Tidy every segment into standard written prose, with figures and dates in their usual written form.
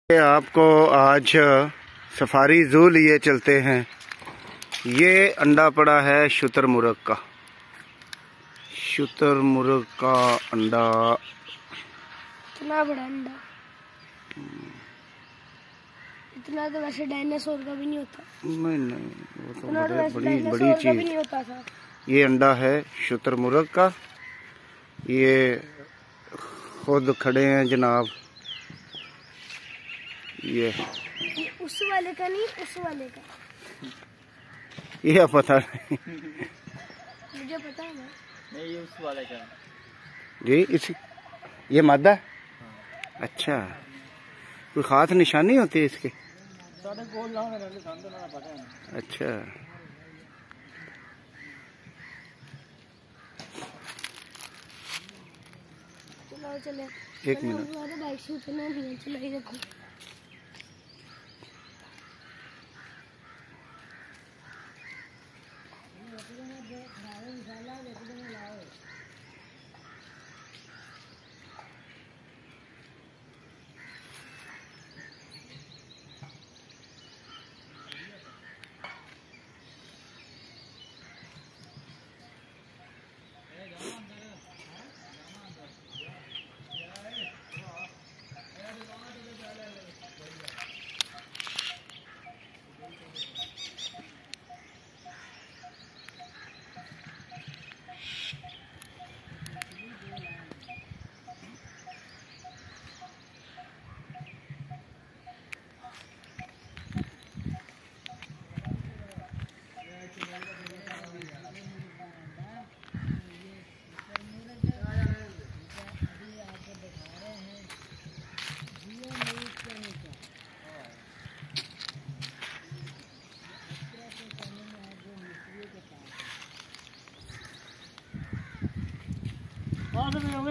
आपको आज सफारी जू लिए चलते हैं। ये अंडा पड़ा है शुतुरमुर्ग का। शुतुरमुर्ग का अंडा इतना बड़ा अंडा, इतना तो वैसे डायनासोर का भी नहीं होता। नहीं, वो तो बड़ी डायनासोर का भी चीज। नहीं होता था। ये अंडा है शुतुरमुर्ग का। ये खुद खड़े हैं जनाब। ये उस वाले का नहीं, उस वाले का ये पता नहीं। मुझे पता है ना। नहीं, ये उस वाले का जी इसी ये मादा। अच्छा, कोई खास निशानी होती है इसकी? अच्छा, चले एक मिनट। बाइक से उतना भी चलाई रखो।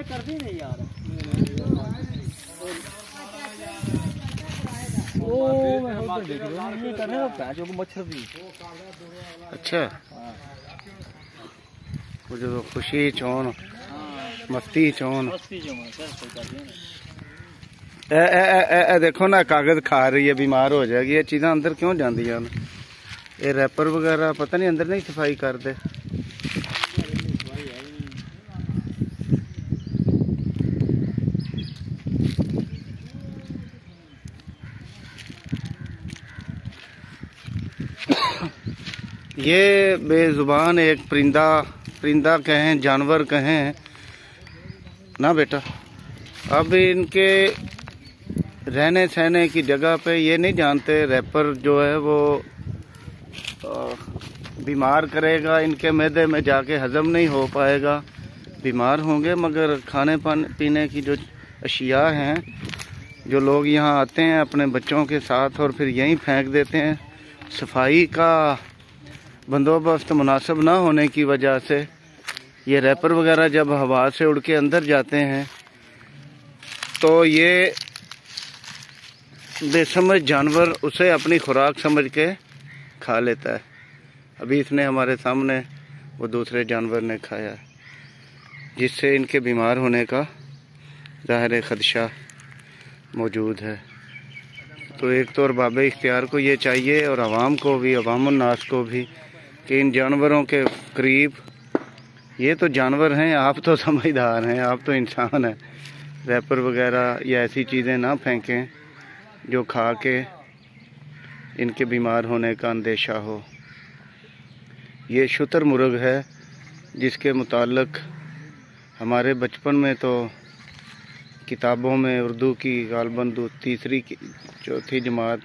कर दी नहीं यार। ये करने पैचों को मच्छर भी। अच्छा, वो जो खुशी चौन मस्ती चौन। ए देखो ना, कागज खा रही है, बीमार हो जाएगी। ये चीज़ां अंदर क्यों जाती हैं? ये रैपर वगैरह पता नहीं अंदर नहीं सफाई करते। ये बेजुबान एक परिंदा कहें, जानवर कहें ना बेटा। अब इनके रहने सहने की जगह पे ये नहीं जानते रैपर जो है वो बीमार करेगा, इनके मैदे में जाके हजम नहीं हो पाएगा, बीमार होंगे। मगर खाने पीने की जो अशिया हैं, जो लोग यहाँ आते हैं अपने बच्चों के साथ और फिर यहीं फेंक देते हैं, सफाई का बंदोबस्त मुनासिब ना होने की वजह से ये रैपर वगैरह जब हवा से उड़ के अंदर जाते हैं तो ये बेसमझ जानवर उसे अपनी खुराक समझ के खा लेता है। अभी इसने हमारे सामने वो दूसरे जानवर ने खाया, जिससे इनके बीमार होने का ज़ाहिर खदशा मौजूद है। तो एक तो अरबाब इख्तियार को ये चाहिए और आवाम को भी, अवामुन नास को भी, कि इन जानवरों के करीब, ये तो जानवर हैं, आप तो समझदार हैं, आप तो इंसान हैं, रैपर वगैरह या ऐसी चीज़ें ना फेंकें जो खा के इनके बीमार होने का अंदेशा हो। ये शुतुरमुर्ग है जिसके मुताल्लिक हमारे बचपन में तो किताबों में उर्दू की गालबन तीसरी चौथी जमात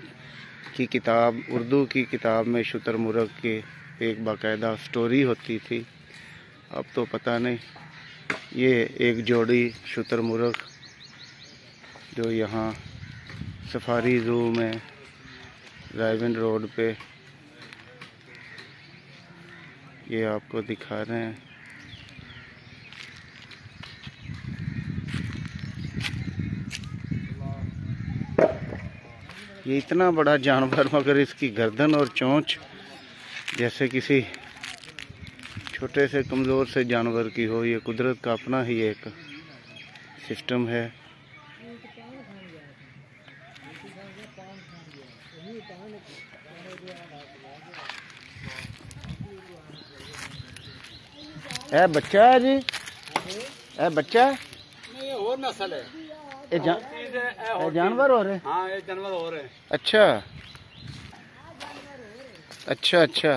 की किताब, उर्दू की किताब में शुतुरमुर्ग की एक बाकायदा स्टोरी होती थी। अब तो पता नहीं। ये एक जोड़ी शुतुरमुर्ग जो यहाँ सफारी जू में रायविन रोड पे ये आपको दिखा रहे हैं। ये इतना बड़ा जानवर, मगर इसकी गर्दन और चोंच जैसे किसी छोटे से कमज़ोर से जानवर की हो। ये कुदरत का अपना ही एक सिस्टम है। ए बच्चा है जी, ए बच्चा है? नहीं ये और नस्ल है। ये जानवर हो रहे? हाँ ये जानवर हो रहे हैं। अच्छा अच्छा अच्छा।